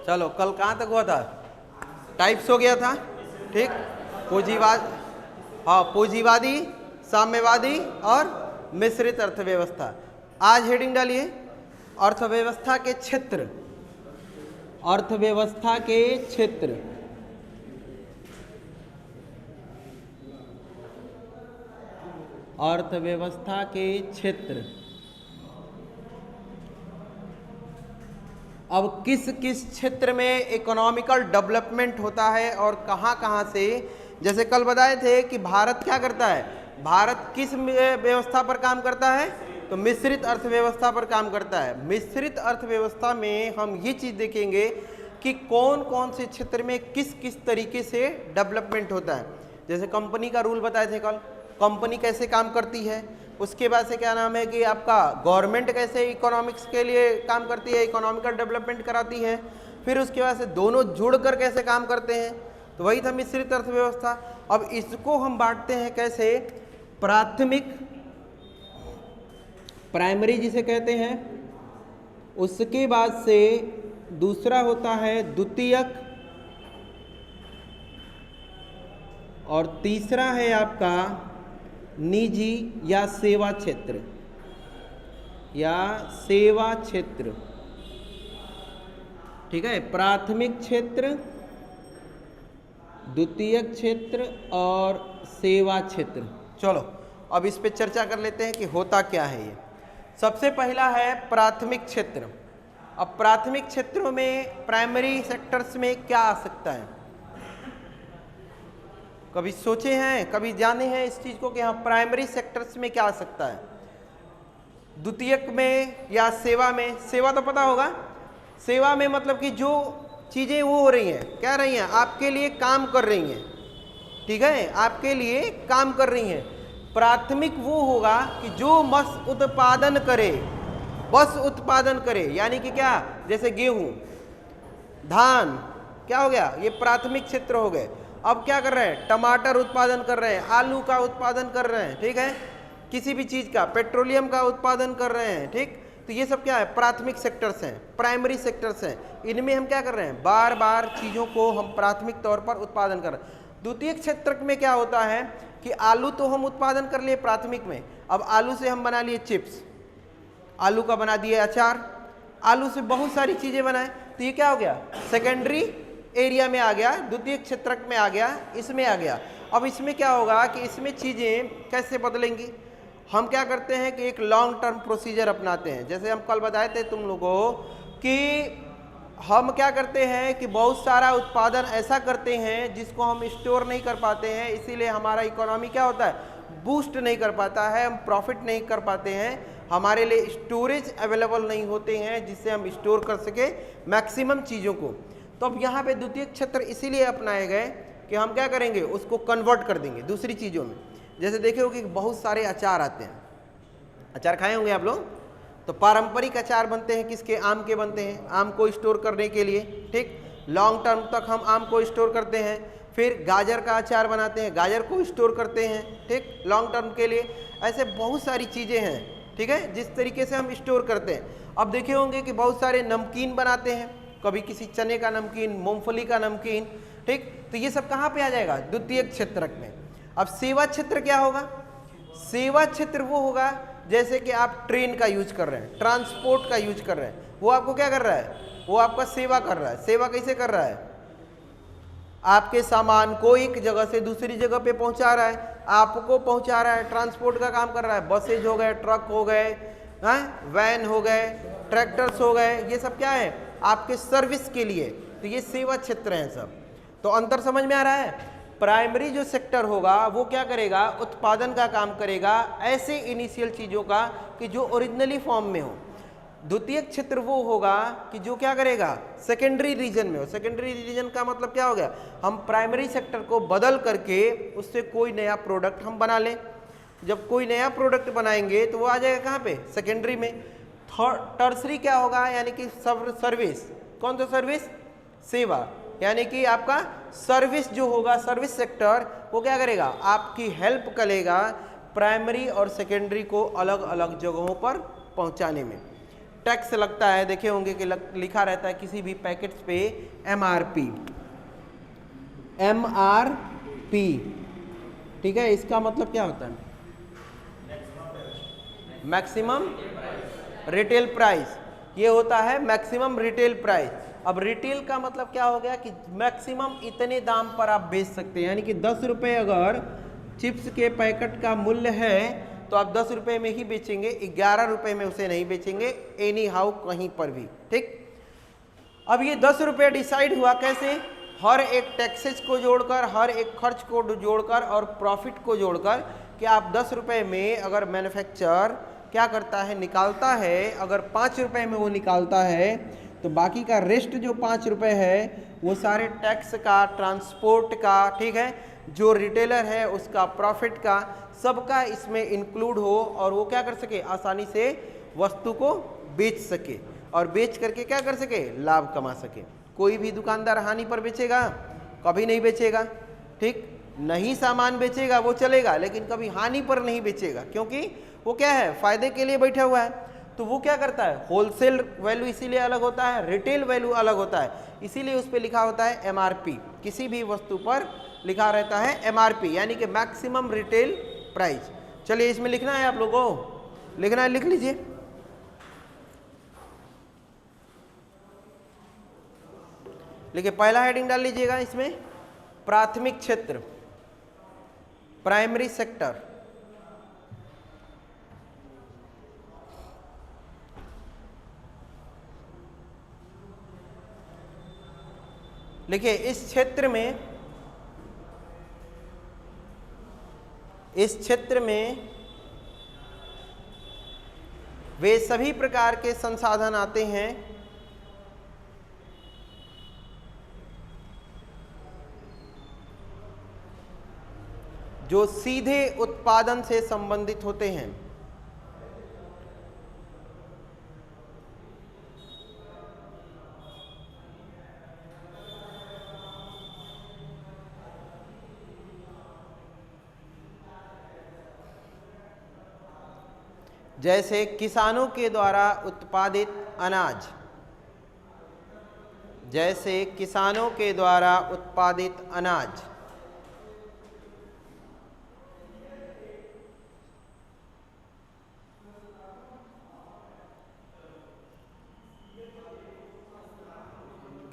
चलो कल कहाँ तक हुआ था? टाइप्स हो गया था, ठीक। पूंजीवाद, हाँ, पूंजीवादी, साम्यवादी और मिश्रित अर्थव्यवस्था। आज हेडिंग डालिए अर्थव्यवस्था के क्षेत्र, अर्थव्यवस्था के क्षेत्र। अर्थव्यवस्था के क्षेत्र। अब किस किस क्षेत्र में इकोनॉमिकल डेवलपमेंट होता है और कहाँ कहाँ से, जैसे कल बताए थे कि भारत क्या करता है, भारत किस व्यवस्था पर काम करता है, तो मिश्रित अर्थव्यवस्था पर काम करता है। मिश्रित अर्थव्यवस्था में हम ये चीज़ देखेंगे कि कौन कौन से क्षेत्र में किस किस तरीके से डेवलपमेंट होता है। जैसे कंपनी का रूल बताए थे कल, कंपनी कैसे काम करती है, उसके बाद से क्या नाम है कि आपका गवर्नमेंट कैसे इकोनॉमिक्स के लिए काम करती है, इकोनॉमिकल डेवलपमेंट कराती है, फिर उसके बाद से दोनों जुड़कर कैसे काम करते हैं, तो वही था मिश्रित अर्थव्यवस्था। अब इसको हम बांटते हैं कैसे, प्राथमिक, प्राइमरी जिसे कहते हैं, उसके बाद से दूसरा होता है द्वितीयक, और तीसरा है आपका निजी या सेवा क्षेत्र, या सेवा क्षेत्र, ठीक है। प्राथमिक क्षेत्र, द्वितीयक क्षेत्र और सेवा क्षेत्र। चलो अब इस पे चर्चा कर लेते हैं कि होता क्या है ये। सबसे पहला है प्राथमिक क्षेत्र। अब प्राथमिक क्षेत्रों में प्राइमरी सेक्टर्स में क्या आ सकता है, कभी सोचे हैं, कभी जाने हैं इस चीज को कि हाँ प्राइमरी सेक्टर्स में क्या आ सकता है, द्वितीयक में या सेवा में। सेवा तो पता होगा, सेवा में मतलब कि जो चीजें वो हो रही हैं, क्या रही हैं, आपके लिए काम कर रही हैं, ठीक है, आपके लिए काम कर रही हैं। प्राथमिक वो होगा कि जो बस उत्पादन करे, बस उत्पादन करे, यानी कि क्या, जैसे गेहूं, धान, क्या हो गया, ये प्राथमिक क्षेत्र हो गए। अब क्या कर रहे हैं, टमाटर उत्पादन कर रहे हैं, आलू का उत्पादन कर रहे हैं, ठीक है, किसी भी चीज का, पेट्रोलियम का उत्पादन कर रहे हैं, ठीक। तो ये सब क्या है, प्राथमिक सेक्टर्स हैं, प्राइमरी सेक्टर्स हैं। इनमें हम क्या कर रहे हैं, बार बार चीजों को हम प्राथमिक तौर पर उत्पादन कर रहे हैं। द्वितीय क्षेत्र में क्या होता है कि आलू तो हम उत्पादन कर लिए प्राथमिक में, अब आलू से हम बना लिए चिप्स, आलू का बना दिए अचार, आलू से बहुत सारी चीजें बनाए, तो ये क्या हो गया, सेकेंडरी एरिया में आ गया, द्वितीय क्षेत्र में आ गया, इसमें आ गया। अब इसमें क्या होगा कि इसमें चीजें कैसे बदलेंगी, हम क्या करते हैं कि एक लॉन्ग टर्म प्रोसीजर अपनाते हैं। जैसे हम कल बताए थे तुम लोगों कि हम क्या करते हैं कि बहुत सारा उत्पादन ऐसा करते हैं जिसको हम स्टोर नहीं कर पाते हैं, इसीलिए हमारा इकोनॉमी क्या होता है, बूस्ट नहीं कर पाता है, हम प्रॉफिट नहीं कर पाते हैं, हमारे लिए स्टोरेज अवेलेबल नहीं होते हैं जिससे हम स्टोर कर सके मैक्सिमम चीज़ों को। तो अब यहाँ पे द्वितीय क्षेत्र इसीलिए अपनाए गए कि हम क्या करेंगे, उसको कन्वर्ट कर देंगे दूसरी चीज़ों में। जैसे देखे हो कि बहुत सारे अचार आते हैं, अचार खाए होंगे आप लोग, तो पारंपरिक अचार बनते हैं किसके, आम के बनते हैं, आम को स्टोर करने के लिए, ठीक, लॉन्ग टर्म तक हम आम को स्टोर करते हैं। फिर गाजर का अचार बनाते हैं, गाजर को स्टोर करते हैं, ठीक, लॉन्ग टर्म के लिए। ऐसे बहुत सारी चीज़ें हैं, ठीक है, जिस तरीके से हम स्टोर करते हैं। अब देखे होंगे कि बहुत सारे नमकीन बनाते हैं, कभी किसी चने का नमकीन, मूंगफली का नमकीन, ठीक, तो ये सब कहाँ पे आ जाएगा, द्वितीय क्षेत्र में। अब सेवा क्षेत्र क्या होगा, सेवा क्षेत्र वो होगा जैसे कि आप ट्रेन का यूज कर रहे हैं, ट्रांसपोर्ट का यूज कर रहे हैं, वो आपको क्या कर रहा है, वो आपका सेवा कर रहा है। सेवा कैसे कर रहा है, आपके सामान को एक जगह से दूसरी जगह पे पहुंचा रहा है, आपको पहुंचा रहा है, ट्रांसपोर्ट का काम कर रहा है। बसेज हो गए, ट्रक हो गए, वैन हो गए, ट्रैक्टर्स हो गए, ये सब क्या है, आपके सर्विस के लिए, तो ये सेवा क्षेत्र है सब। तो अंतर समझ में आ रहा है। प्राइमरी जो सेक्टर होगा वो क्या करेगा, उत्पादन का काम करेगा, ऐसे इनिशियल चीज़ों का कि जो ओरिजिनली फॉर्म में हो। द्वितीय क्षेत्र वो होगा कि जो क्या करेगा, सेकेंडरी रीजन में हो। सेकेंडरी रीजन का मतलब क्या हो गया, हम प्राइमरी सेक्टर को बदल करके उससे कोई नया प्रोडक्ट हम बना लें। जब कोई नया प्रोडक्ट बनाएंगे तो वो आ जाएगा कहाँ पे, सेकेंडरी में। टर्सरी क्या होगा, यानी कि सर्विस, कौन सा सर्विस, सेवा, यानी कि आपका सर्विस जो होगा, सर्विस सेक्टर, वो क्या करेगा, आपकी हेल्प करेगा प्राइमरी और सेकेंडरी को अलग अलग जगहों पर पहुंचाने में। टैक्स लगता है, देखे होंगे कि लिखा रहता है किसी भी पैकेट्स पे MRP, ठीक है। इसका मतलब क्या होता है? मैक्सिमम रिटेल प्राइस, ये होता है मैक्सिमम रिटेल प्राइस। अब रिटेल का मतलब क्या हो गया कि मैक्सिमम इतने दाम पर आप बेच सकते हैं, यानी कि 10 रुपये अगर चिप्स के पैकेट का मूल्य है तो आप 10 रुपये में ही बेचेंगे, 11 रुपये में उसे नहीं बेचेंगे एनी हाउ कहीं पर भी, ठीक। अब ये 10 रुपये डिसाइड हुआ कैसे? हर एक टैक्सेस को जोड़कर, हर एक खर्च को जोड़कर और प्रॉफिट को जोड़कर, कि आप 10 रुपये में अगर मैन्युफैक्चर क्या करता है, निकालता है, अगर 5 रुपये में वो निकालता है तो बाकी का रेस्ट जो 5 रुपये है वो सारे टैक्स का, ट्रांसपोर्ट का, ठीक है, जो रिटेलर है उसका प्रॉफिट का, सबका इसमें इंक्लूड हो और वो क्या कर सके, आसानी से वस्तु को बेच सके और बेच करके क्या कर सके, लाभ कमा सके। कोई भी दुकानदार हानि पर बेचेगा? कभी नहीं बेचेगा, ठीक। नहीं सामान बेचेगा वो चलेगा, लेकिन कभी हानि पर नहीं बेचेगा, क्योंकि वो क्या है, फायदे के लिए बैठा हुआ है। तो वो क्या करता है, होलसेल वैल्यू इसीलिए अलग होता है, रिटेल वैल्यू अलग होता है, इसीलिए उस पर लिखा होता है MRP। किसी भी वस्तु पर लिखा रहता है MRP, यानी कि मैक्सिमम रिटेल प्राइस। चलिए इसमें लिखना है, आप लोगों को लिखना है, लिख लीजिए। देखिए पहला हेडिंग डाल लीजिएगा इसमें, प्राथमिक क्षेत्र, प्राइमरी सेक्टर। देखिए इस क्षेत्र में वे सभी प्रकार के संसाधन आते हैं जो सीधे उत्पादन से संबंधित होते हैं। जैसे किसानों के द्वारा उत्पादित अनाज, जैसे किसानों के द्वारा उत्पादित अनाज,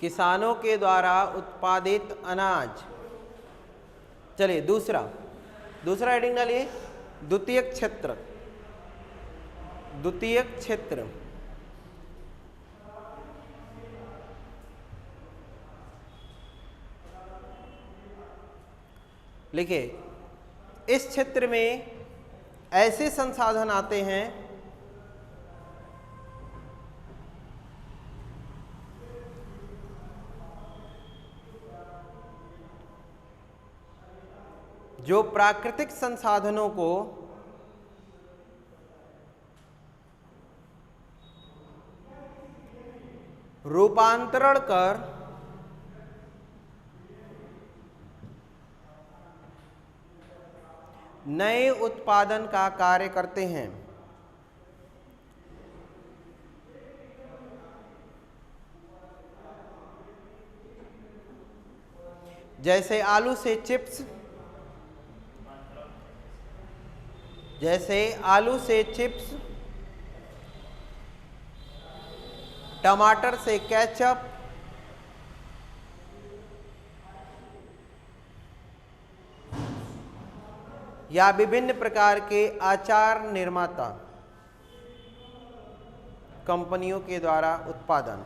किसानों के द्वारा उत्पादित अनाज। चलिए दूसरा हेडिंग डालिए, द्वितीयक क्षेत्र। द्वितीयक क्षेत्र लिखिए, इस क्षेत्र में ऐसे संसाधन आते हैं जो प्राकृतिक संसाधनों को रूपांतरण कर नए उत्पादन का कार्य करते हैं। जैसे आलू से चिप्स, टमाटर से केचप, या विभिन्न प्रकार के अचार निर्माता कंपनियों के द्वारा उत्पादन।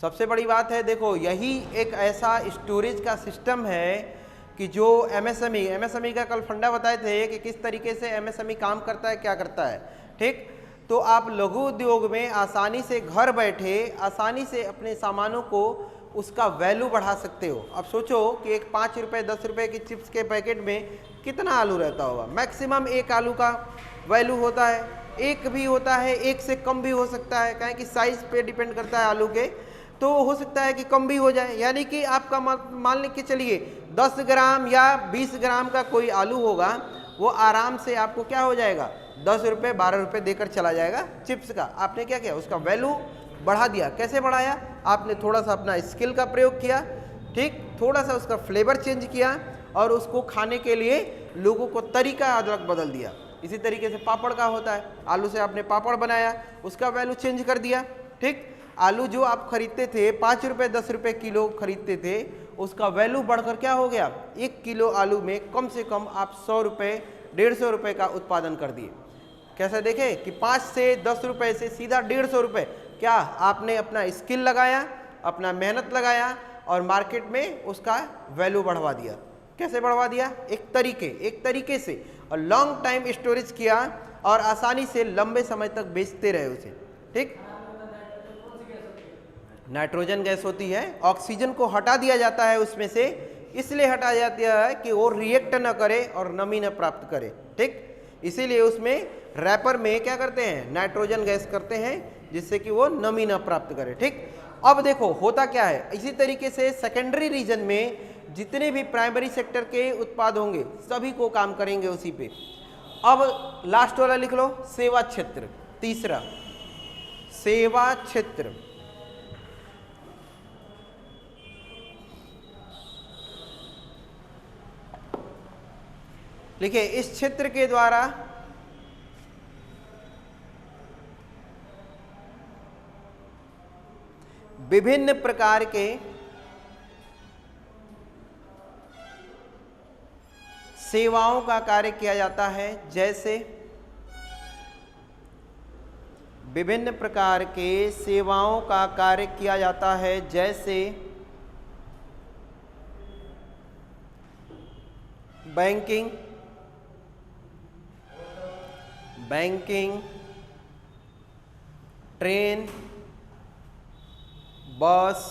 सबसे बड़ी बात है, देखो यही एक ऐसा स्टोरेज का सिस्टम है कि जो एमएसएमई का कल फंडा बताए थे कि किस तरीके से एमएसएमई काम करता है, क्या करता है, ठीक। तो आप लघु उद्योग में आसानी से घर बैठे आसानी से अपने सामानों को उसका वैल्यू बढ़ा सकते हो। अब सोचो कि एक 5 रुपये 10 रुपये की चिप्स के पैकेट में कितना आलू रहता होगा। मैक्सिमम एक आलू का वैल्यू होता है, एक भी होता है, एक से कम भी हो सकता है, क्या कि साइज पे डिपेंड करता है आलू के, तो हो सकता है कि कम भी हो जाए। यानी कि आपका मान के चलिए 10 ग्राम या 20 ग्राम का कोई आलू होगा, वो आराम से आपको क्या हो जाएगा 10 रुपये 12 रुपये देकर चला जाएगा चिप्स का। आपने क्या किया, उसका वैल्यू बढ़ा दिया। कैसे बढ़ाया, आपने थोड़ा सा अपना स्किल का प्रयोग किया, ठीक, थोड़ा सा उसका फ्लेवर चेंज किया और उसको खाने के लिए लोगों को तरीका अलग बदल दिया। इसी तरीके से पापड़ का होता है, आलू से आपने पापड़ बनाया, उसका वैल्यू चेंज कर दिया, ठीक। आलू जो आप खरीदते थे 5 रुपये 10 रुपये किलो खरीदते थे, उसका वैल्यू बढ़कर क्या हो गया, 1 किलो आलू में कम से कम आप 100 रुपये 150 रुपये का उत्पादन कर दिए। कैसे देखे कि 5 से 10 रुपये से सीधा 150 रुपये, क्या आपने अपना स्किल लगाया, अपना मेहनत लगाया और मार्केट में उसका वैल्यू बढ़वा दिया। कैसे बढ़वा दिया, एक तरीके से, और लॉन्ग टाइम स्टोरेज किया और आसानी से लंबे समय तक बेचते रहे उसे, ठीक। नाइट्रोजन गैस होती है, ऑक्सीजन को हटा दिया जाता है उसमें से, इसलिए हटाया जाता है कि वो रिएक्ट न करे और नमी न प्राप्त करे, ठीक। इसीलिए उसमें रैपर में क्या करते हैं, नाइट्रोजन गैस करते हैं जिससे कि वो नमी न प्राप्त करे, ठीक। अब देखो होता क्या है, इसी तरीके से सेकेंडरी रीजन में जितने भी प्राइमरी सेक्टर के उत्पाद होंगे सभी को काम करेंगे उसी पे। अब लास्ट वाला लिख लो, सेवा क्षेत्र, तीसरा सेवा क्षेत्र। लिखिए, इस क्षेत्र के द्वारा विभिन्न प्रकार के सेवाओं का कार्य किया जाता है, जैसे विभिन्न प्रकार के सेवाओं का कार्य किया जाता है जैसे बैंकिंग, ट्रेन, बस,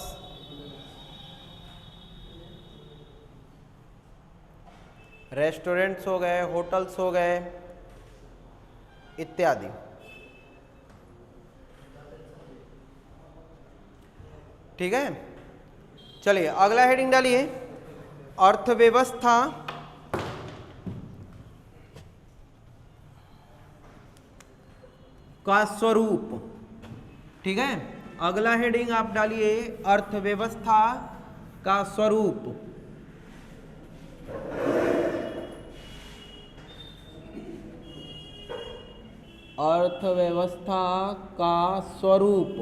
रेस्टोरेंट्स हो गए, होटल्स हो गए इत्यादि। ठीक है, चलिए अगला हेडिंग डालिए, अर्थव्यवस्था का स्वरूप। ठीक है, अगला हेडिंग आप डालिए, अर्थव्यवस्था का स्वरूप। अर्थव्यवस्था का स्वरूप।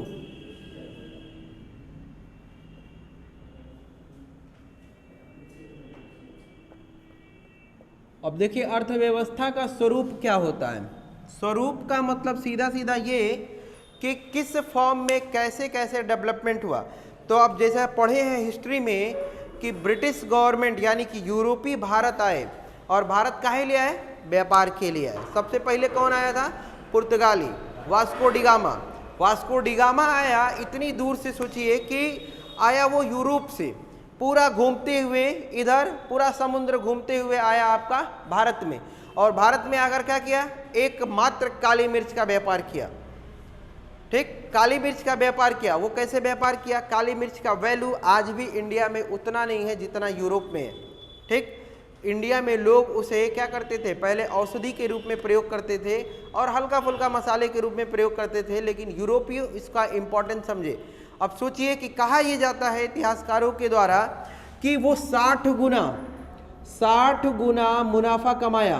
अब देखिए अर्थव्यवस्था का स्वरूप क्या होता है। स्वरूप का मतलब सीधा सीधा ये कि किस फॉर्म में कैसे कैसे डेवलपमेंट हुआ। तो आप जैसा पढ़े हैं हिस्ट्री में कि ब्रिटिश गवर्नमेंट यानी कि यूरोपीय भारत आए, और भारत काहे लिए आए, व्यापार के लिए आए। सबसे पहले कौन आया था, पुर्तगाली, वास्को डिगामा। वास्को डिगामा आया इतनी दूर से, सोचिए कि आया वो यूरोप से पूरा घूमते हुए, इधर पूरा समुद्र घूमते हुए आया आपका भारत में, और भारत में आकर क्या किया, एकमात्र काली मिर्च का व्यापार किया। ठीक, काली मिर्च का व्यापार किया। वो कैसे व्यापार किया, काली मिर्च का वैल्यू आज भी इंडिया में उतना नहीं है जितना यूरोप में है। ठीक, इंडिया में लोग उसे क्या करते थे, पहले औषधि के रूप में प्रयोग करते थे और हल्का फुल्का मसाले के रूप में प्रयोग करते थे, लेकिन यूरोपीय इसका इम्पोर्टेंस समझे। अब सोचिए कि कहा यह जाता है इतिहासकारों के द्वारा कि वो 60 गुना मुनाफा कमाया।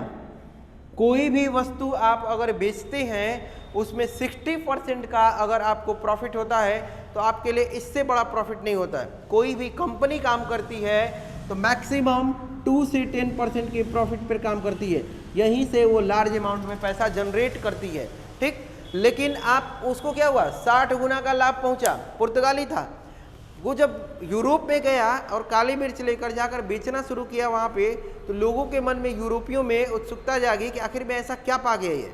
कोई भी वस्तु आप अगर बेचते हैं उसमें 60% का अगर आपको प्रॉफिट होता है तो आपके लिए इससे बड़ा प्रॉफिट नहीं होता है। कोई भी कंपनी काम करती है तो मैक्सिमम 2 से 10% के प्रॉफिट पर काम करती है, यहीं से वो लार्ज अमाउंट में पैसा जनरेट करती है। ठीक, लेकिन आप उसको क्या हुआ, 60 गुना का लाभ पहुंचा। पुर्तगाली था वो, जब यूरोप में गया और काली मिर्च लेकर जाकर बेचना शुरू किया वहाँ पे, तो लोगों के मन में, यूरोपियों में उत्सुकता जागी कि आखिर में ऐसा क्या पा गया ये।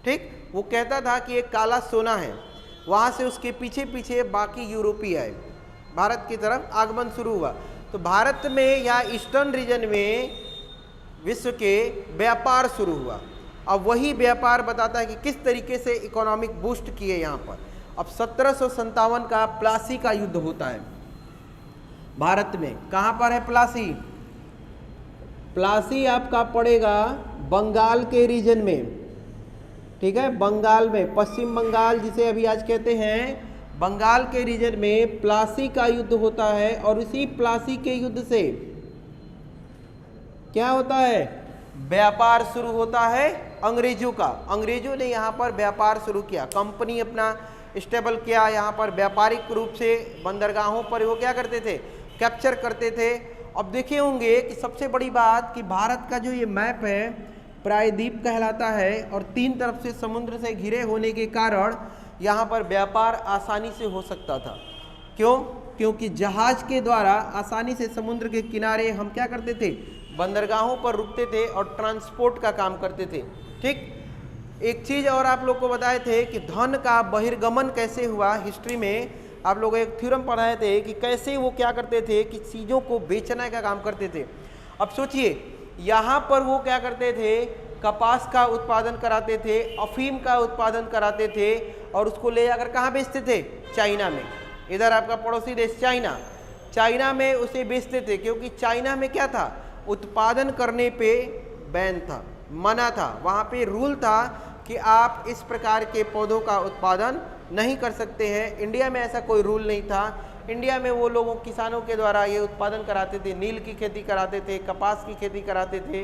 ठीक, वो कहता था कि एक काला सोना है। वहाँ से उसके पीछे पीछे बाकी यूरोपीय आए, भारत की तरफ आगमन शुरू हुआ। तो भारत में या ईस्टर्न रीजन में विश्व के व्यापार शुरू हुआ। अब वही व्यापार बताता है कि किस तरीके से इकोनॉमिक बूस्ट किए यहाँ पर। अब 1757 का प्लासी का युद्ध होता है भारत में। कहाँ पर है प्लासी? प्लासी आपका पड़ेगा बंगाल के रीजन में, ठीक है, बंगाल में, पश्चिम बंगाल जिसे अभी आज कहते हैं, बंगाल के रीजन में प्लासी का युद्ध होता है और उसी प्लासी के युद्ध से क्या होता है, व्यापार शुरू होता है अंग्रेजों का। अंग्रेजों ने यहाँ पर व्यापार शुरू किया, कंपनी अपना स्टेबल किया, यहाँ पर व्यापारिक रूप से बंदरगाहों पर वो क्या करते थे, कैप्चर करते थे। अब देखे होंगे कि सबसे बड़ी बात कि भारत का जो ये मैप है प्रायद्वीप कहलाता है और 3 तरफ से समुद्र से घिरे होने के कारण यहाँ पर व्यापार आसानी से हो सकता था। क्यों? क्योंकि जहाज के द्वारा आसानी से समुद्र के किनारे हम क्या करते थे, बंदरगाहों पर रुकते थे और ट्रांसपोर्ट का काम करते थे। ठीक, एक चीज़ और आप लोग को बताए थे कि धन का बहिर्गमन कैसे हुआ। हिस्ट्री में आप लोग एक थ्योरम पढ़ाए थे कि कैसे वो क्या करते थे कि चीज़ों को बेचने का काम करते थे। अब सोचिए, यहाँ पर वो क्या करते थे, कपास का उत्पादन कराते थे, अफीम का उत्पादन कराते थे और उसको ले जाकर कहाँ बेचते थे, चाइना में। इधर आपका पड़ोसी देश चाइना, चाइना में उसे बेचते थे क्योंकि चाइना में क्या था, उत्पादन करने पे बैन था, मना था, वहाँ पे रूल था कि आप इस प्रकार के पौधों का उत्पादन नहीं कर सकते हैं। इंडिया में ऐसा कोई रूल नहीं था। इंडिया में वो लोगों किसानों के द्वारा ये उत्पादन कराते थे, नील की खेती कराते थे, कपास की खेती कराते थे,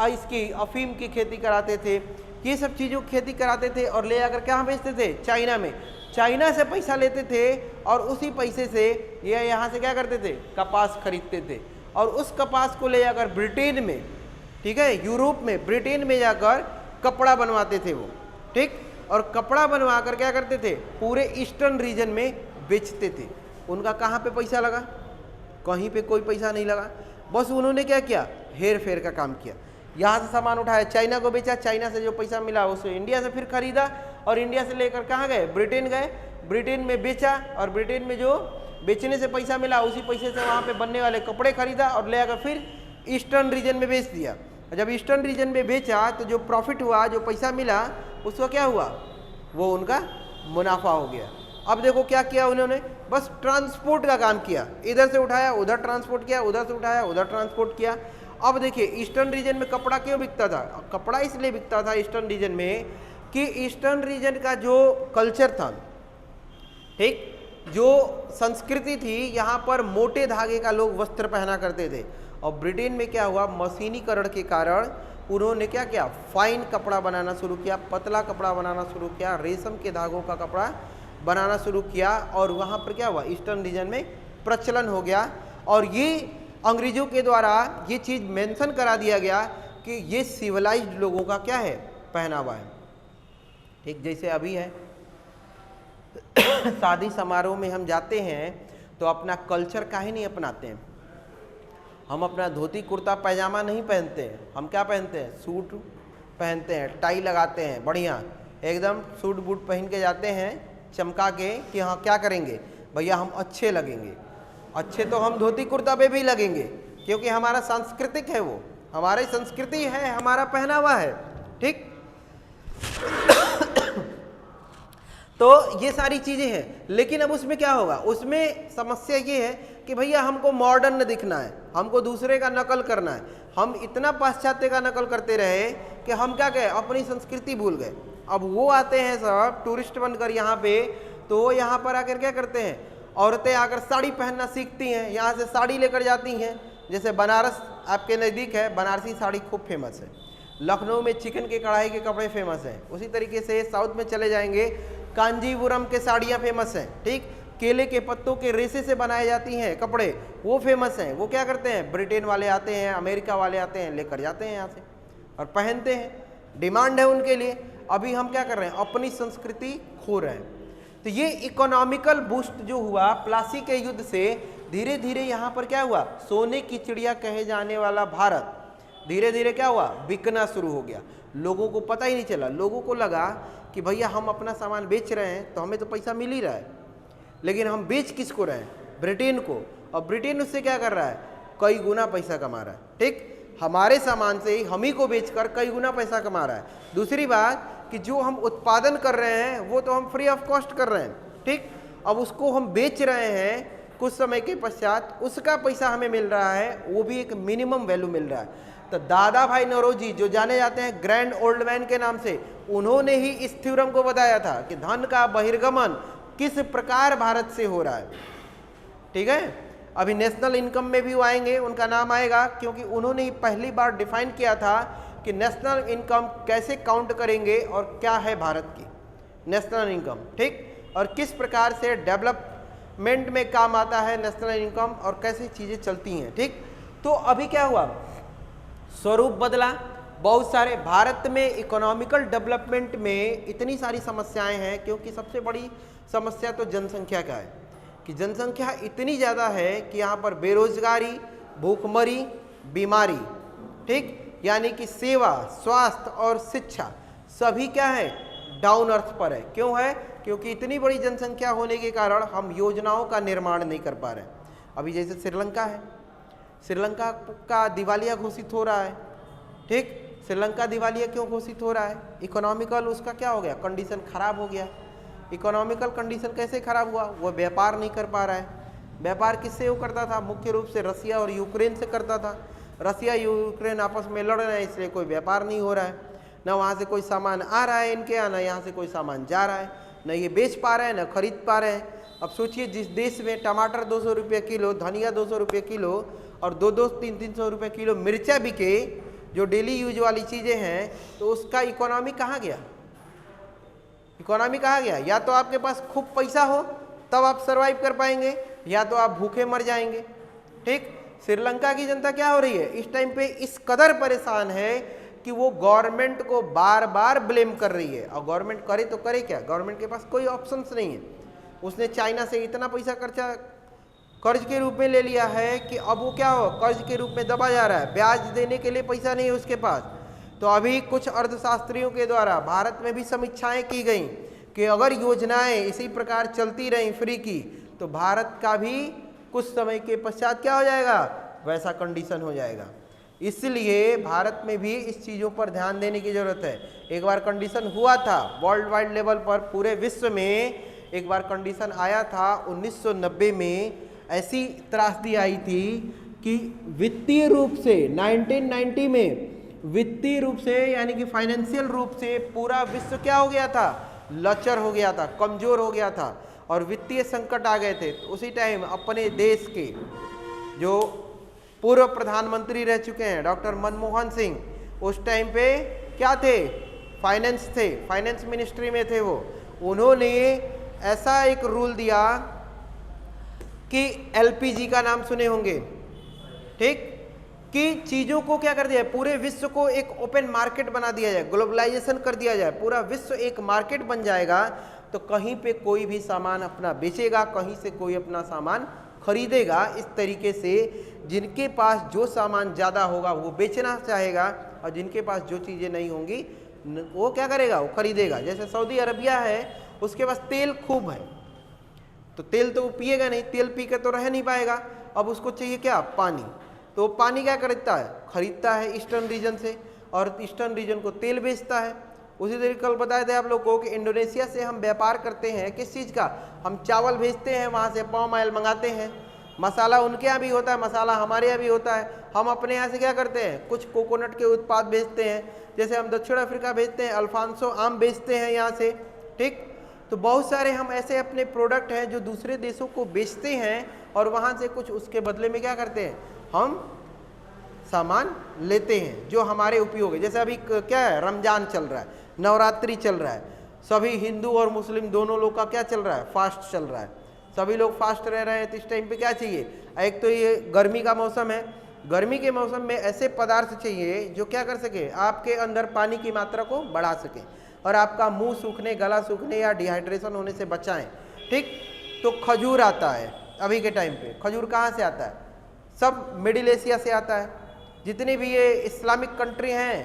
इसकी अफीम की खेती कराते थे, ये सब चीज़ों की खेती कराते थे और ले आकर कहाँ बेचते थे, चाइना में। चाइना से पैसा लेते थे और उसी पैसे से ये यहाँ से क्या करते थे, कपास खरीदते थे और उस कपास को ले जाकर ब्रिटेन में, ठीक है, यूरोप में, ब्रिटेन में जाकर कपड़ा बनवाते थे वो। ठीक, और कपड़ा बनवा कर क्या करते थे, पूरे ईस्टर्न रीजन में बेचते थे। उनका कहाँ पे पैसा लगा, कहीं पे कोई पैसा नहीं लगा, बस उन्होंने क्या किया, हेर फेर का काम किया। यहाँ से सामान उठाया, चाइना को बेचा, चाइना से जो पैसा मिला उसे इंडिया से फिर खरीदा और इंडिया से लेकर कहाँ गए, ब्रिटेन गए, ब्रिटेन में बेचा और ब्रिटेन में जो बेचने से पैसा मिला उसी पैसे से वहाँ पे बनने वाले कपड़े खरीदा और ले आकर फिर ईस्टर्न रीजन में बेच दिया। जब ईस्टर्न रीजन में बेचा तो जो प्रॉफिट हुआ, जो पैसा मिला, उसका क्या हुआ, वो उनका मुनाफा हो गया। अब देखो क्या किया उन्होंने, बस ट्रांसपोर्ट का काम किया, इधर से उठाया उधर ट्रांसपोर्ट किया, उधर से उठाया उधर ट्रांसपोर्ट किया। अब देखिए ईस्टर्न रीजन में कपड़ा क्यों बिकता था, कपड़ा इसलिए बिकता था ईस्टर्न रीजन में कि ईस्टर्न रीजन का जो कल्चर था, ठीक, जो संस्कृति थी, यहाँ पर मोटे धागे का लोग वस्त्र पहना करते थे। और ब्रिटेन में क्या हुआ, मशीनीकरण के कारण उन्होंने क्या किया, फाइन कपड़ा बनाना शुरू किया, पतला कपड़ा बनाना शुरू किया, रेशम के धागों का कपड़ा बनाना शुरू किया और वहाँ पर क्या हुआ, ईस्टर्न रीजन में प्रचलन हो गया। और ये अंग्रेजों के द्वारा ये चीज़ मेंशन करा दिया गया कि ये सिविलाइज्ड लोगों का क्या है, पहनावा है। ठीक, जैसे अभी है शादी समारोह में हम जाते हैं तो अपना कल्चर काहे नहीं अपनाते हैं, हम अपना धोती कुर्ता पैजामा नहीं पहनते हैं, हम क्या पहनते हैं, सूट पहनते हैं, टाई लगाते हैं, बढ़िया एकदम सूट बूट पहन के जाते हैं चमका के कि हाँ क्या करेंगे भैया, हम अच्छे लगेंगे। अच्छे तो हम धोती कुर्ता पे भी लगेंगे क्योंकि हमारा सांस्कृतिक है, वो हमारी संस्कृति है, हमारा पहनावा है। ठीक तो ये सारी चीज़ें हैं, लेकिन अब उसमें क्या होगा, उसमें समस्या ये है कि भैया हमको मॉडर्न दिखना है, हमको दूसरे का नकल करना है। हम इतना पाश्चात्य का नकल करते रहे कि हम क्या कहें, अपनी संस्कृति भूल गए। अब वो आते हैं सब टूरिस्ट बनकर यहाँ पे, तो यहाँ पर आकर क्या करते हैं, औरतें आकर साड़ी पहनना सीखती हैं, यहाँ से साड़ी लेकर जाती हैं। जैसे बनारस आपके नज़दीक है, बनारसी साड़ी खूब फेमस है, लखनऊ में चिकन के कढ़ाई के कपड़े फेमस हैं। उसी तरीके से साउथ में चले जाएंगे, कांजीपुरम के साड़ियाँ फेमस हैं। ठीक, केले के पत्तों के रेशे से बनाई जाती हैं कपड़े, वो फेमस हैं। वो क्या करते हैं, ब्रिटेन वाले आते हैं, अमेरिका वाले आते हैं, लेकर जाते हैं यहाँ से और पहनते हैं, डिमांड है उनके लिए। अभी हम क्या कर रहे हैं, अपनी संस्कृति खो रहे हैं। तो ये इकोनॉमिकल बूस्ट जो हुआ प्लासी के युद्ध से, धीरे धीरे यहाँ पर क्या हुआ, सोने की चिड़िया कहे जाने वाला भारत धीरे धीरे क्या हुआ, बिकना शुरू हो गया। लोगों को पता ही नहीं चला, लोगों को लगा कि भैया हम अपना सामान बेच रहे हैं तो हमें तो पैसा मिल ही रहा है, लेकिन हम बेच किसको रहे हैं, ब्रिटेन को। और ब्रिटेन उससे क्या कर रहा है, कई गुना पैसा कमा रहा है। ठीक, हमारे सामान से ही हम ही को बेचकर कई गुना पैसा कमा रहा है। दूसरी बात कि जो हम उत्पादन कर रहे हैं वो तो हम फ्री ऑफ कॉस्ट कर रहे हैं। ठीक, अब उसको हम बेच रहे हैं कुछ समय के पश्चात उसका पैसा हमें मिल रहा है, वो भी एक मिनिमम वैल्यू मिल रहा है। तो दादा भाई नौरोजी जो जाने जाते हैं ग्रैंड ओल्ड मैन के नाम से, उन्होंने ही इस थ्योरम को बताया था कि धन का बहिर्गमन किस प्रकार भारत से हो रहा है। ठीक है, अभी नेशनल इनकम में भी वो आएंगे, उनका नाम आएगा, क्योंकि उन्होंने ही पहली बार डिफाइन किया था कि नेशनल इनकम कैसे काउंट करेंगे और क्या है भारत की नेशनल इनकम, ठीक, और किस प्रकार से डेवलपमेंट में काम आता है नेशनल इनकम और कैसे चीज़ें चलती हैं। ठीक, तो अभी क्या हुआ, स्वरूप बदला, बहुत सारे भारत में इकोनॉमिकल डेवलपमेंट में इतनी सारी समस्याएं हैं, क्योंकि सबसे बड़ी समस्या तो जनसंख्या का है कि जनसंख्या इतनी ज़्यादा है कि यहाँ पर बेरोजगारी, भूखमरी, बीमारी, ठीक, यानी कि सेवा, स्वास्थ्य और शिक्षा सभी क्या है, डाउन अर्थ पर है। क्यों है, क्योंकि इतनी बड़ी जनसंख्या होने के कारण हम योजनाओं का निर्माण नहीं कर पा रहे हैं। अभी जैसे श्रीलंका है, श्रीलंका का दिवालिया घोषित हो रहा है, ठीक, श्रीलंका दिवालिया क्यों घोषित हो रहा है, इकोनॉमिकल उसका क्या हो गया, कंडीशन खराब हो गया। इकोनॉमिकल कंडीशन कैसे खराब हुआ, वो व्यापार नहीं कर पा रहा है। व्यापार किससे वो करता था, मुख्य रूप से रसिया और यूक्रेन से करता था। रसिया यूक्रेन आपस में लड़ रहे हैं, इसलिए कोई व्यापार नहीं हो रहा है, ना वहाँ से कोई सामान आ रहा है इनके यहाँ, ना यहाँ से कोई सामान जा रहा है, ना ये बेच पा रहे हैं ना खरीद पा रहे हैं। अब सोचिए, जिस देश में टमाटर 200 रुपये किलो, धनिया 200 रुपये किलो और 200-300 रुपये किलो मिर्चा बिके, जो डेली यूज वाली चीज़ें हैं, तो उसका इकोनॉमी कहाँ गया, इकोनॉमी कहाँ गया। या तो आपके पास खूब पैसा हो तब आप सरवाइव कर पाएंगे, या तो आप भूखे मर जाएंगे। ठीक, श्रीलंका की जनता क्या हो रही है इस टाइम पे, इस कदर परेशान है कि वो गवर्नमेंट को बार बार ब्लेम कर रही है। और गवर्नमेंट करे तो करे क्या, गवर्नमेंट के पास कोई ऑप्शंस नहीं है। उसने चाइना से इतना पैसा कर्ज के रूप में ले लिया है कि अब वो क्या हो, कर्ज के रूप में दबा जा रहा है, ब्याज देने के लिए पैसा नहीं है उसके पास। तो अभी कुछ अर्थशास्त्रियों के द्वारा भारत में भी समीक्षाएं की गई कि अगर योजनाएं इसी प्रकार चलती रहीं फ्री की, तो भारत का भी कुछ समय के पश्चात क्या हो जाएगा, वैसा कंडीशन हो जाएगा। इसलिए भारत में भी इस चीज़ों पर ध्यान देने की जरूरत है। एक बार कंडीशन हुआ था वर्ल्ड वाइड लेवल पर, पूरे विश्व में एक बार कंडीशन आया था 1990 में, ऐसी त्रासदी आई थी कि वित्तीय रूप से 1990 में वित्तीय रूप से यानी कि फाइनेंशियल रूप से पूरा विश्व क्या हो गया था, लचर हो गया था, कमजोर हो गया था और वित्तीय संकट आ गए थे। तो उसी टाइम अपने देश के जो पूर्व प्रधानमंत्री रह चुके हैं डॉक्टर मनमोहन सिंह, उस टाइम पे क्या थे, फाइनेंस थे, फाइनेंस मिनिस्ट्री में थे वो। उन्होंने ऐसा एक रूल दिया कि एलपीजी का नाम सुने होंगे, ठीक, कि चीज़ों को क्या कर दिया है, पूरे विश्व को एक ओपन मार्केट बना दिया जाए, ग्लोबलाइजेशन कर दिया जाए, पूरा विश्व एक मार्केट बन जाएगा। तो कहीं पे कोई भी सामान अपना बेचेगा, कहीं से कोई अपना सामान खरीदेगा। इस तरीके से जिनके पास जो सामान ज़्यादा होगा वो बेचना चाहेगा और जिनके पास जो चीज़ें नहीं होंगी वो क्या करेगा, वो खरीदेगा। जैसे सऊदी अरबिया है, उसके पास तेल खूब है, तो तेल तो वो पिएगा नहीं, तेल पी कर तो रह नहीं पाएगा। अब उसको चाहिए क्या, पानी। तो पानी क्या करता है, खरीदता है ईस्टर्न रीजन से और ईस्टर्न रीजन को तेल बेचता है। उसी तरीके कल बताए थे आप लोग को कि इंडोनेशिया से हम व्यापार करते हैं, किस चीज़ का, हम चावल भेजते हैं, वहाँ से पाम ऑयल मंगाते हैं, मसाला उनके यहाँ भी होता है, मसाला हमारे यहाँ भी होता है। हम अपने यहाँ से क्या करते हैं, कुछ कोकोनट के उत्पाद भेजते हैं, जैसे हम दक्षिण अफ्रीका भेजते हैं, अल्फांसो आम बेचते हैं यहाँ से, ठीक। तो बहुत सारे हम ऐसे अपने प्रोडक्ट हैं जो दूसरे देशों को बेचते हैं और वहाँ से कुछ उसके बदले में क्या करते हैं, हम सामान लेते हैं जो हमारे उपयोग है। जैसे अभी क्या है, रमजान चल रहा है, नवरात्रि चल रहा है, सभी हिंदू और मुस्लिम दोनों लोग का क्या चल रहा है, फास्ट चल रहा है, सभी लोग फास्ट रह रहे हैं। तो इस टाइम पे क्या चाहिए, एक तो ये गर्मी का मौसम है, गर्मी के मौसम में ऐसे पदार्थ चाहिए जो क्या कर सके, आपके अंदर पानी की मात्रा को बढ़ा सके और आपका मुंह सूखने, गला सूखने या डिहाइड्रेशन होने से बचाएं, ठीक। तो खजूर आता है अभी के टाइम पे। खजूर कहाँ से आता है, सब मिडिल एशिया से आता है। जितनी भी ये इस्लामिक कंट्री हैं,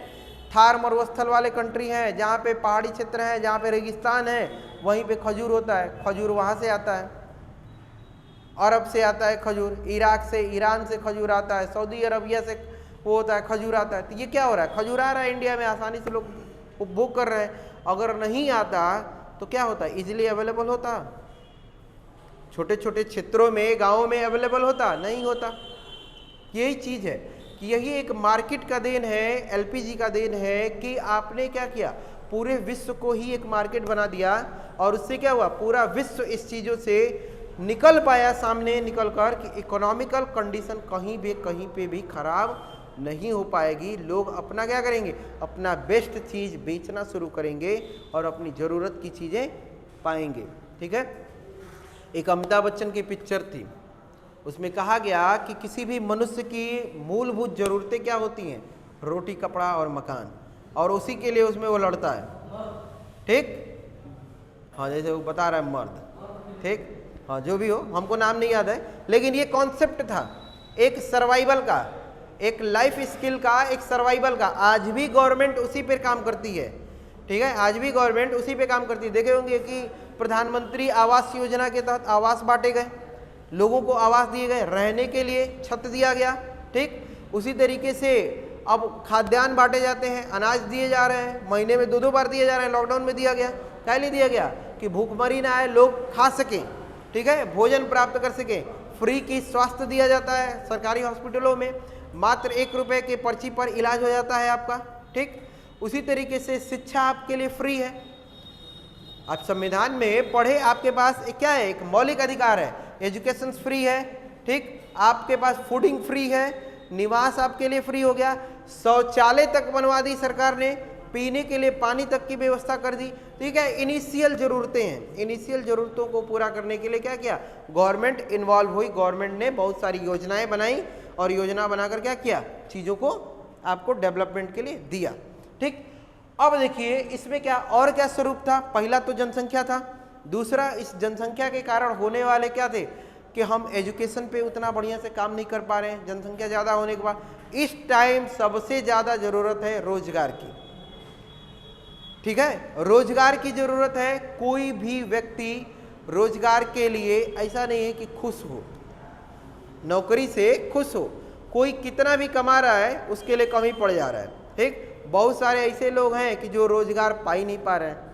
थार मरुस्थल वाले कंट्री हैं, जहाँ पे पहाड़ी क्षेत्र है, जहाँ पे रेगिस्तान है, वहीं पे खजूर होता है। खजूर वहाँ से आता है, अरब से आता है खजूर, इराक से, ईरान से खजूर आता है, सऊदी अरबिया से वो होता है, खजूर आता है। तो ये क्या हो रहा है, खजूर आ रहा है इंडिया में, आसानी से लोग उपभोग कर रहे हैं। अगर नहीं आता तो क्या होता है, इजीली अवेलेबल होता, छोटे छोटे क्षेत्रों में, गाँवों में अवेलेबल होता नहीं होता। यही चीज़ है कि यही एक मार्केट का देन है, एलपीजी का देन है कि आपने क्या किया, पूरे विश्व को ही एक मार्केट बना दिया और उससे क्या हुआ, पूरा विश्व इस चीज़ों से निकल पाया, सामने निकल कर कि इकोनॉमिकल कंडीशन कहीं पे भी खराब नहीं हो पाएगी। लोग अपना क्या करेंगे, अपना बेस्ट चीज़ बेचना शुरू करेंगे और अपनी ज़रूरत की चीज़ें पाएंगे। ठीक है, एक अमिताभ बच्चन की पिक्चर थी, उसमें कहा गया कि किसी भी मनुष्य की मूलभूत ज़रूरतें क्या होती हैं, रोटी, कपड़ा और मकान, और उसी के लिए उसमें वो लड़ता है। ठीक, हाँ, जैसे वो बता रहा है मर्द, ठीक, हाँ, जो भी हो, हमको नाम नहीं याद है, लेकिन ये कॉन्सेप्ट था एक सर्वाइवल का, एक लाइफ स्किल का, एक सर्वाइवल का। आज भी गवर्नमेंट उसी पर काम करती है। ठीक है, आज भी गवर्नमेंट उसी पे काम करती है। देखे होंगे कि प्रधानमंत्री आवास योजना के तहत आवास बांटे गए, लोगों को आवास दिए गए, रहने के लिए छत दिया गया। ठीक, उसी तरीके से अब खाद्यान्न बांटे जाते हैं, अनाज दिए जा रहे हैं, महीने में 2-2 बार दिए जा रहे हैं। लॉकडाउन में दिया गया, क्या लिए दिया गया कि भूखमरी ना आए, लोग खा सकें, ठीक है, भोजन प्राप्त कर सकें। फ्री की स्वास्थ्य दिया जाता है सरकारी हॉस्पिटलों में, मात्र 1 रुपये के पर्ची पर इलाज हो जाता है आपका। ठीक, उसी तरीके से शिक्षा आपके लिए फ्री है। आप संविधान में पढ़े, आपके पास क्या है, एक मौलिक अधिकार है, एजुकेशन फ्री है। ठीक, आपके पास फूडिंग फ्री है, निवास आपके लिए फ्री हो गया, शौचालय तक बनवा दी सरकार ने, पीने के लिए पानी तक की व्यवस्था कर दी। ठीक है, इनिशियल ज़रूरतें हैं, इनिशियल ज़रूरतों को पूरा करने के लिए क्या किया, गवर्नमेंट इन्वॉल्व हुई, गवर्नमेंट ने बहुत सारी योजनाएं बनाई और योजना बनाकर क्या किया, चीज़ों को आपको डेवलपमेंट के लिए दिया। ठीक, अब देखिए इसमें क्या और क्या स्वरूप था। पहला तो जनसंख्या था, दूसरा इस जनसंख्या के कारण होने वाले क्या थे कि हम एजुकेशन पे उतना बढ़िया से काम नहीं कर पा रहे हैं, जनसंख्या ज़्यादा होने के बाद। इस टाइम सबसे ज़्यादा ज़रूरत है रोजगार की। ठीक है, रोजगार की ज़रूरत है। कोई भी व्यक्ति रोजगार के लिए ऐसा नहीं है कि खुश हो, नौकरी से खुश हो, कोई कितना भी कमा रहा है उसके लिए कम ही पड़ जा रहा है। ठीक, बहुत सारे ऐसे लोग हैं कि जो रोजगार पा ही नहीं पा रहे हैं।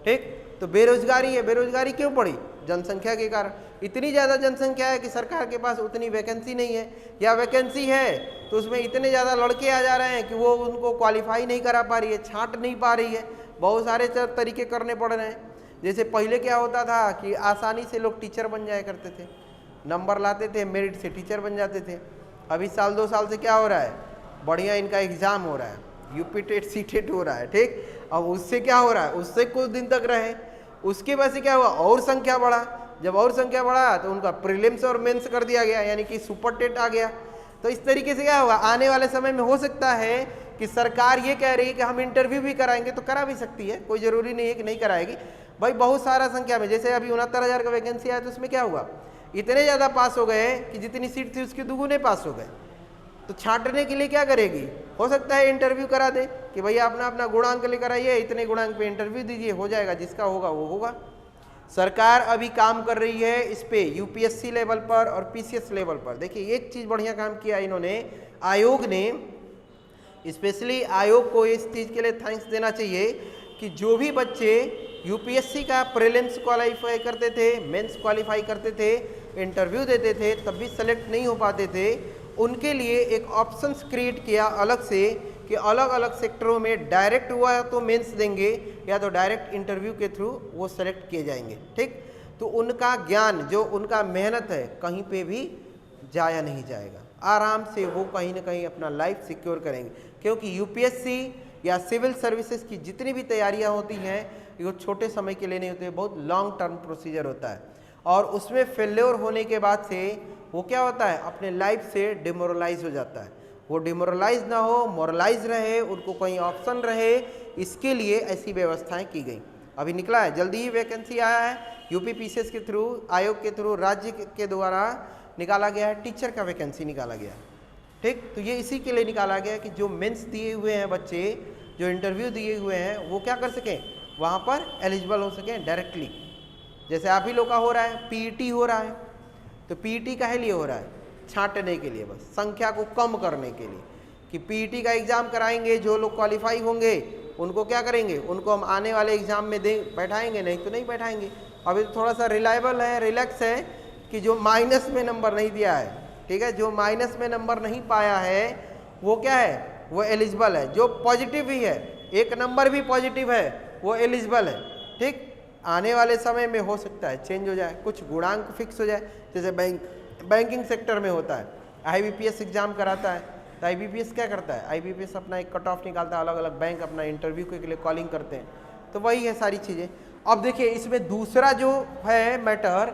ठीक, तो बेरोजगारी है। बेरोजगारी क्यों पड़ी, जनसंख्या के कारण। इतनी ज़्यादा जनसंख्या है कि सरकार के पास उतनी वैकेंसी नहीं है, या वैकेंसी है तो उसमें इतने ज़्यादा लड़के आ जा रहे हैं कि वो उनको क्वालिफाई नहीं करा पा रही है, छांट नहीं पा रही है। बहुत सारे तरीके करने पड़ रहे हैं। जैसे पहले क्या होता था कि आसानी से लोग टीचर बन जाया करते थे, नंबर लाते थे, मेरिट से टीचर बन जाते थे। अभी साल 2 साल से क्या हो रहा है, बढ़िया इनका एग्ज़ाम हो रहा है, यूपी टेट सी टेट हो रहा है। ठीक, अब उससे क्या हो रहा है, उससे कुछ दिन तक रहे, उसके बाद से क्या हुआ, और संख्या बढ़ा। जब और संख्या बढ़ा तो उनका प्रीलिम्स और मेंस कर दिया गया, यानी कि सुपर टेट आ गया। तो इस तरीके से क्या होगा, आने वाले समय में हो सकता है कि सरकार ये कह रही है कि हम इंटरव्यू भी कराएंगे, तो करा भी सकती है, कोई ज़रूरी नहीं है कि नहीं कराएगी भाई। बहुत सारा संख्या में, जैसे अभी 69,000 का वैकेंसी आया तो उसमें क्या हुआ, इतने ज़्यादा पास हो गए कि जितनी सीट थी उसके दुगुने पास हो गए। तो छांटने के लिए क्या करेगी, हो सकता है इंटरव्यू करा दे कि भैया अपना अपना गुणांक लेकर आइए, इतने गुणांक पे इंटरव्यू दीजिए, हो जाएगा, जिसका होगा वो होगा। सरकार अभी काम कर रही है इस पे यूपीएससी लेवल पर और पीसीएस लेवल पर। देखिए एक चीज़ बढ़िया काम किया इन्होंने, आयोग ने, स्पेशली आयोग को इस चीज़ के लिए थैंक्स देना चाहिए कि जो भी बच्चे यूपीएससी का प्रीलिम्स क्वालिफाई करते थे, मेंस क्वालिफाई करते थे, इंटरव्यू देते थे, तब भी सेलेक्ट नहीं हो पाते थे, उनके लिए एक ऑप्शंस क्रिएट किया अलग से कि अलग अलग सेक्टरों में डायरेक्ट हुआ तो मेंस देंगे या तो डायरेक्ट इंटरव्यू के थ्रू वो सेलेक्ट किए जाएंगे। ठीक, तो उनका ज्ञान, जो उनका मेहनत है, कहीं पे भी जाया नहीं जाएगा, आराम से वो कहीं ना कहीं अपना लाइफ सिक्योर करेंगे। क्योंकि यूपीएससी या सिविल सर्विसेज की जितनी भी तैयारियां होती हैं ये छोटे समय के लिए नहीं होते, बहुत लॉन्ग टर्म प्रोसीजर होता है, और उसमें फेल्योर होने के बाद से वो क्या होता है, अपने लाइफ से डिमोरलाइज हो जाता है। वो डिमोरलाइज ना हो, मोरलाइज रहे, उनको कहीं ऑप्शन रहे, इसके लिए ऐसी व्यवस्थाएं की गई। अभी निकला है, जल्दी ही वैकेंसी आया है यूपी पीसीएस के थ्रू, आयोग के थ्रू, राज्य के द्वारा निकाला गया है, टीचर का वैकेंसी निकाला गया है। ठीक, तो ये इसी के लिए निकाला गया कि जो मेंस दिए हुए हैं बच्चे, जो इंटरव्यू दिए हुए हैं, वो क्या कर सकें, वहाँ पर एलिजिबल हो सकें डायरेक्टली। जैसे आप ही लोग का हो रहा है, पीईटी हो रहा है, तो पीईटी काहे लिए हो रहा है, छांटने के लिए, बस संख्या को कम करने के लिए, कि पीईटी का एग्ज़ाम कराएंगे, जो लोग क्वालिफाई होंगे उनको क्या करेंगे, उनको हम आने वाले एग्ज़ाम में बैठाएंगे, नहीं तो नहीं बैठाएंगे। अभी तो थोड़ा सा रिलायबल है, रिलैक्स है कि जो माइनस में नंबर नहीं दिया है, ठीक है, जो माइनस में नंबर नहीं पाया है वो क्या है, वो एलिजिबल है। जो पॉजिटिव भी है, एक नंबर भी पॉजिटिव है, वो एलिजिबल है। ठीक, आने वाले समय में हो सकता है चेंज हो जाए, कुछ गुणांक फिक्स हो जाए, जैसे बैंकिंग सेक्टर में होता है, IBPS एग्जाम कराता है तो IBPS क्या करता है, IBPS अपना एक कट ऑफ निकालता है, अलग अलग बैंक अपना इंटरव्यू के लिए कॉलिंग करते हैं, तो वही है सारी चीज़ें। अब देखिए इसमें दूसरा जो है मैटर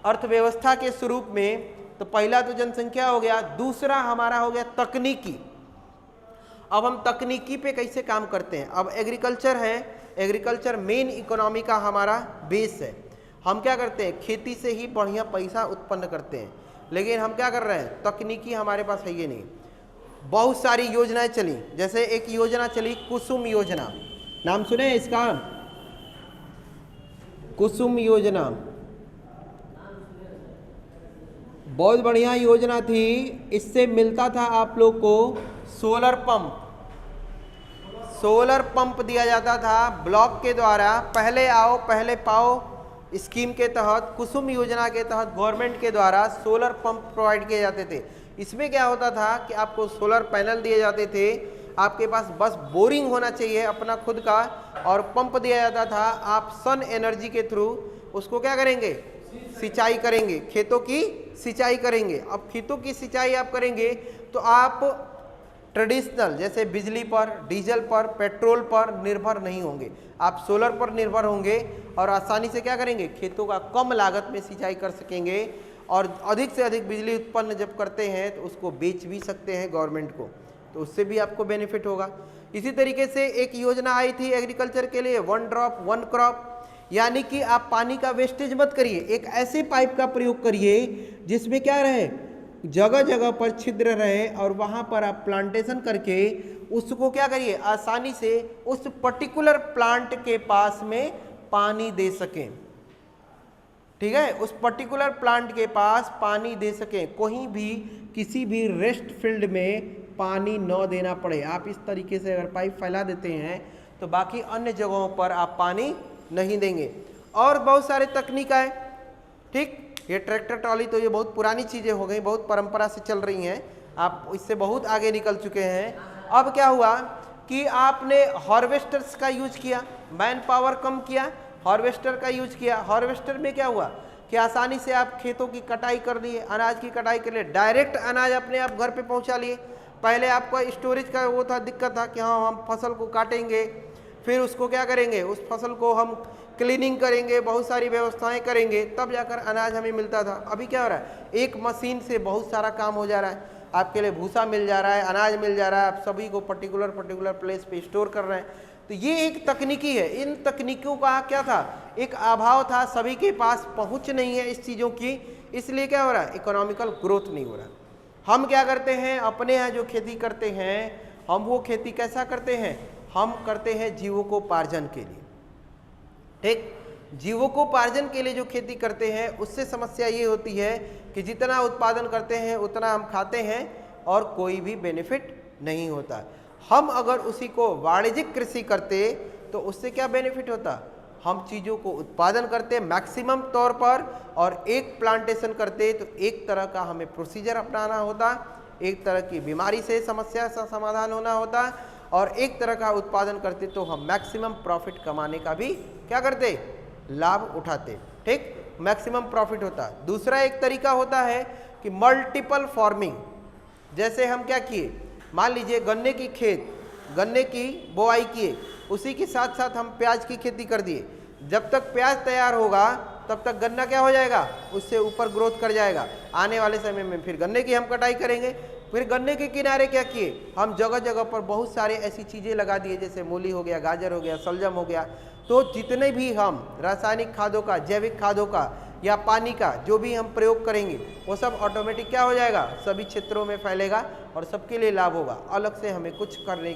अर्थव्यवस्था के स्वरूप में, तो पहला तो जनसंख्या हो गया, दूसरा हमारा हो गया तकनीकी। अब हम तकनीकी पे कैसे काम करते हैं। अब एग्रीकल्चर है, एग्रीकल्चर मेन इकोनॉमी का हमारा बेस है। हम क्या करते हैं, खेती से ही बढ़िया पैसा उत्पन्न करते हैं, लेकिन हम क्या कर रहे हैं, तकनीकी हमारे पास है ये नहीं। बहुत सारी योजनाएं चली, जैसे एक योजना चली कुसुम योजना, नाम सुने इसका, कुसुम योजना बहुत बढ़िया योजना थी। इससे मिलता था आप लोग को सोलर पंप, सोलर पंप दिया जाता था ब्लॉक के द्वारा, पहले आओ पहले पाओ स्कीम के तहत, कुसुम योजना के तहत गवर्नमेंट के द्वारा सोलर पंप प्रोवाइड किए जाते थे। इसमें क्या होता था कि आपको सोलर पैनल दिए जाते थे, आपके पास बस बोरिंग होना चाहिए अपना खुद का, और पंप दिया जाता था, आप सन एनर्जी के थ्रू उसको क्या करेंगे, सिंचाई करेंगे, खेतों की सिंचाई करेंगे। अब खेतों की सिंचाई आप करेंगे तो आप ट्रेडिशनल जैसे बिजली पर, डीजल पर, पेट्रोल पर निर्भर नहीं होंगे, आप सोलर पर निर्भर होंगे और आसानी से क्या करेंगे, खेतों का कम लागत में सिंचाई कर सकेंगे, और अधिक से अधिक बिजली उत्पन्न जब करते हैं तो उसको बेच भी सकते हैं गवर्नमेंट को, तो उससे भी आपको बेनिफिट होगा। इसी तरीके से एक योजना आई थी एग्रीकल्चर के लिए, 1 ड्रॉप 1 क्रॉप, यानी कि आप पानी का वेस्टेज मत करिए, एक ऐसे पाइप का प्रयोग करिए जिसमें क्या रहे, जगह जगह पर छिद्र रहे, और वहां पर आप प्लांटेशन करके उसको क्या करिए, आसानी से उस पर्टिकुलर प्लांट के पास में पानी दे सकें। ठीक है, उस पर्टिकुलर प्लांट के पास पानी दे सकें, कहीं भी किसी भी रेस्ट फील्ड में पानी न देना पड़े। आप इस तरीके से अगर पाइप फैला देते हैं तो बाकी अन्य जगहों पर आप पानी नहीं देंगे। और बहुत सारे तकनीक आए, ठीक, ये ट्रैक्टर ट्रॉली तो ये बहुत पुरानी चीज़ें हो गई, बहुत परंपरा से चल रही हैं, आप इससे बहुत आगे निकल चुके हैं। अब क्या हुआ कि आपने हार्वेस्टर्स का यूज किया, मैन पावर कम किया, हार्वेस्टर का यूज किया। हार्वेस्टर में क्या हुआ कि आसानी से आप खेतों की कटाई कर दिए, अनाज की कटाई कर लिए, डायरेक्ट अनाज अपने आप घर पे पहुंचा लिए। पहले आपका स्टोरेज का वो था, दिक्कत था कि हाँ हम फसल को काटेंगे, फिर उसको क्या करेंगे, उस फसल को हम क्लीनिंग करेंगे, बहुत सारी व्यवस्थाएं करेंगे, तब जाकर अनाज हमें मिलता था। अभी क्या हो रहा है, एक मशीन से बहुत सारा काम हो जा रहा है, आपके लिए भूसा मिल जा रहा है, अनाज मिल जा रहा है, आप सभी को पर्टिकुलर प्लेस पे स्टोर कर रहे हैं। तो ये एक तकनीकी है। इन तकनीकों का क्या था, एक अभाव था, सभी के पास पहुंच नहीं है इस चीज़ों की, इसलिए क्या हो रहा है, इकोनॉमिकल ग्रोथ नहीं हो रहा। हम क्या करते हैं, अपने यहाँ जो खेती करते हैं, हम वो खेती कैसा करते हैं, हम करते हैं जीविकोपार्जन के लिए। ठीक, जीविकोपार्जन के लिए जो खेती करते हैं उससे समस्या ये होती है कि जितना उत्पादन करते हैं उतना हम खाते हैं और कोई भी बेनिफिट नहीं होता। हम अगर उसी को वाणिज्यिक कृषि करते तो उससे क्या बेनिफिट होता, हम चीज़ों को उत्पादन करते मैक्सिमम तौर पर, और एक प्लांटेशन करते तो एक तरह का हमें प्रोसीजर अपनाना होता, एक तरह की बीमारी से समस्या का समाधान होना होता, और एक तरह का उत्पादन करते तो हम मैक्सिमम प्रॉफिट कमाने का भी क्या करते, लाभ उठाते। ठीक, मैक्सिमम प्रॉफिट होता। दूसरा एक तरीका होता है कि मल्टीपल फार्मिंग, जैसे हम क्या किए, मान लीजिए गन्ने की खेत, गन्ने की बोआई किए, उसी के साथ साथ हम प्याज की खेती कर दिए। जब तक प्याज तैयार होगा तब तक गन्ना क्या हो जाएगा, उससे ऊपर ग्रोथ कर जाएगा। आने वाले समय में फिर गन्ने की हम कटाई करेंगे। फिर गन्ने के किनारे क्या किए, हम जगह जगह पर बहुत सारे ऐसी चीज़ें लगा दिए, जैसे मूली हो गया, गाजर हो गया, शलजम हो गया। तो जितने भी हम रासायनिक खादों का, जैविक खादों का या पानी का जो भी हम प्रयोग करेंगे वो सब ऑटोमेटिक क्या हो जाएगा, सभी क्षेत्रों में फैलेगा और सबके लिए लाभ होगा। अलग से हमें कुछ करने